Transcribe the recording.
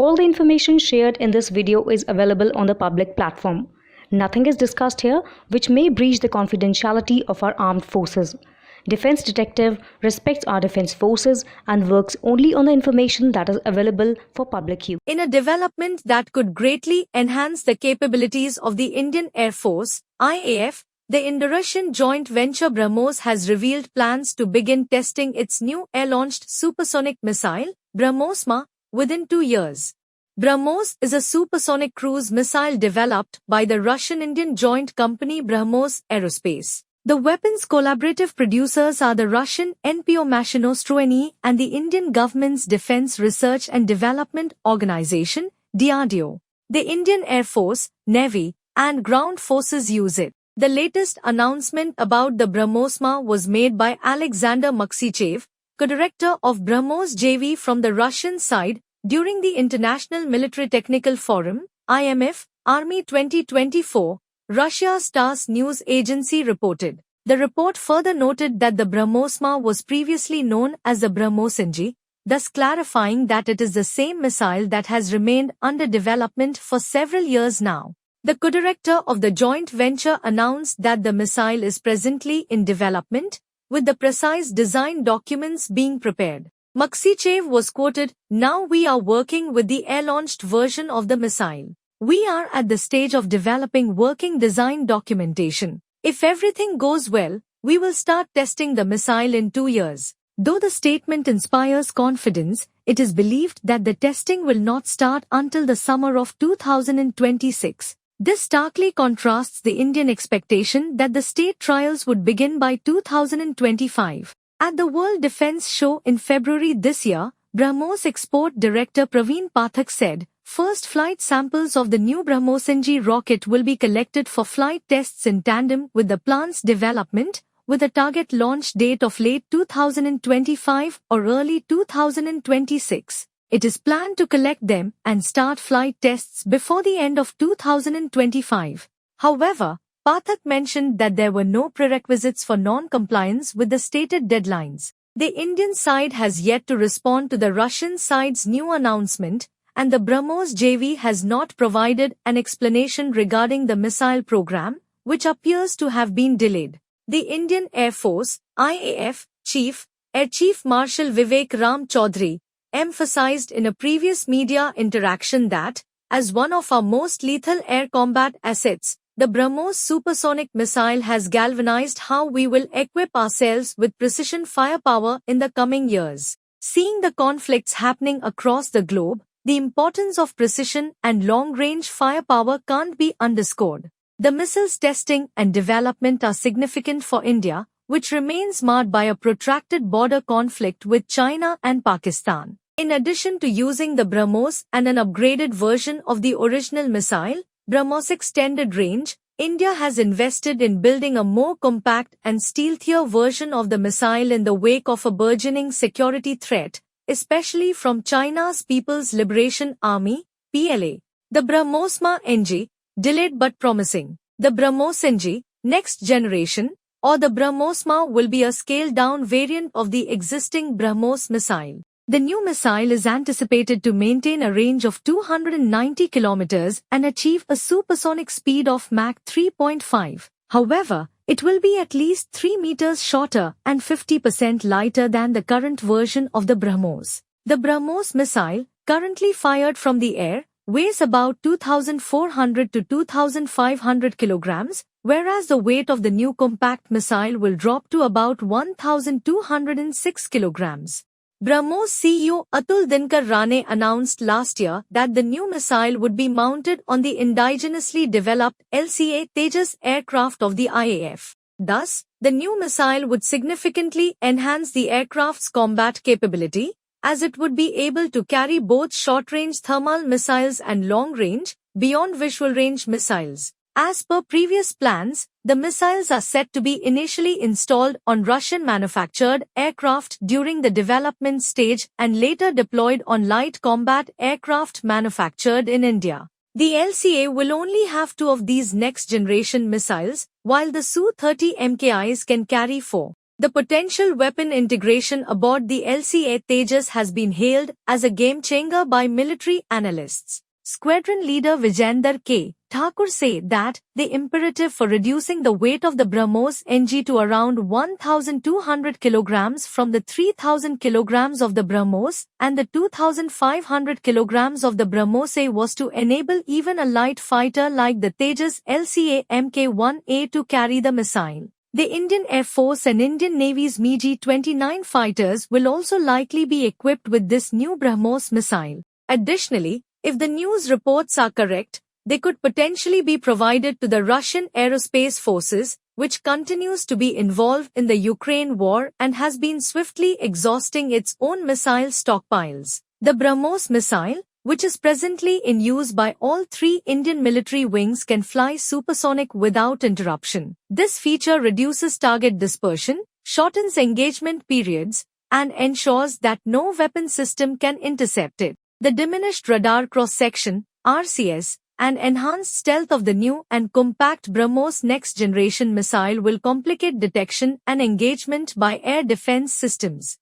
All the information shared in this video is available on the public platform. Nothing is discussed here which may breach the confidentiality of our armed forces. Defense Detective respects our defense forces and works only on the information that is available for public use. In a development that could greatly enhance the capabilities of the Indian Air Force, IAF, the Indo-Russian joint venture BrahMos has revealed plans to begin testing its new air-launched supersonic missile, BrahMos-Ma, within 2 years. BrahMos is a supersonic cruise missile developed by the Russian-Indian joint company BrahMos Aerospace. The weapon's collaborative producers are the Russian NPO Mashinostroeni and the Indian government's Defense Research and Development Organization, DRDO. The Indian Air Force, Navy, and ground forces use it. The latest announcement about the BrahMos-Ma was made by Alexander Maksychev, co-director of BrahMos JV from the Russian side, during the International Military Technical Forum, IMF, Army 2024, Russia's TASS news agency reported. The report further noted that the BrahMos-Ma was previously known as the BrahMos-NG, thus clarifying that it is the same missile that has remained under development for several years now. The co-director of the joint venture announced that the missile is presently in development, with the precise design documents being prepared. Maksychev was quoted, "Now we are working with the air-launched version of the missile. We are at the stage of developing working design documentation. If everything goes well, we will start testing the missile in 2 years." Though the statement inspires confidence, it is believed that the testing will not start until the summer of 2026. This starkly contrasts the Indian expectation that the state trials would begin by 2025. At the World Defence Show in February this year, BrahMos Export Director Praveen Pathak said, "First flight samples of the new BrahMos-NG rocket will be collected for flight tests in tandem with the plant's development, with a target launch date of late 2025 or early 2026. It is planned to collect them and start flight tests before the end of 2025. However, Pathak mentioned that there were no prerequisites for non-compliance with the stated deadlines. The Indian side has yet to respond to the Russian side's new announcement, and the BrahMos JV has not provided an explanation regarding the missile program, which appears to have been delayed. The Indian Air Force, IAF, Air Chief Marshal Vivek Ram Chaudhary, emphasized in a previous media interaction that, as one of our most lethal air combat assets, the BrahMos supersonic missile has galvanized how we will equip ourselves with precision firepower in the coming years. Seeing the conflicts happening across the globe, the importance of precision and long-range firepower can't be underscored. The missile's testing and development are significant for India, which remains marred by a protracted border conflict with China and Pakistan. In addition to using the BrahMos and an upgraded version of the original missile, BrahMos Extended Range, India has invested in building a more compact and stealthier version of the missile in the wake of a burgeoning security threat, especially from China's People's Liberation Army, PLA. The BrahMos-Ma NG, delayed but promising. The BrahMos-NG, next generation, or the BrahMos-Ma will be a scaled-down variant of the existing BrahMos missile. The new missile is anticipated to maintain a range of 290 kilometers and achieve a supersonic speed of Mach 3.5. However, it will be at least 3 meters shorter and 50% lighter than the current version of the BrahMos. The BrahMos missile, currently fired from the air, weighs about 2,400 to 2,500 kilograms, whereas the weight of the new compact missile will drop to about 1,206 kilograms. BrahMos CEO Atul Dinkar Rane announced last year that the new missile would be mounted on the indigenously developed LCA Tejas aircraft of the IAF. Thus, the new missile would significantly enhance the aircraft's combat capability, as it would be able to carry both short-range thermal missiles and long-range, beyond-visual-range missiles. As per previous plans, the missiles are set to be initially installed on Russian-manufactured aircraft during the development stage and later deployed on light combat aircraft manufactured in India. The LCA will only have 2 of these next-generation missiles, while the Su-30 MKIs can carry 4. The potential weapon integration aboard the LCA Tejas has been hailed as a game-changer by military analysts. Squadron leader Vijender K. Thakur said that the imperative for reducing the weight of the BrahMos NG to around 1,200 kilograms from the 3,000 kilograms of the BrahMos and the 2,500 kilograms of the BrahMos A was to enable even a light fighter like the Tejas LCA Mk-1A to carry the missile. The Indian Air Force and Indian Navy's MiG-29 fighters will also likely be equipped with this new BrahMos missile. Additionally, if the news reports are correct, they could potentially be provided to the Russian Aerospace Forces, which continues to be involved in the Ukraine war and has been swiftly exhausting its own missile stockpiles. The BrahMos missile, which is presently in use by all three Indian military wings, can fly supersonic without interruption. This feature reduces target dispersion, shortens engagement periods, and ensures that no weapon system can intercept it. The diminished radar cross-section, RCS, and enhanced stealth of the new and compact BrahMos next-generation missile will complicate detection and engagement by air defense systems.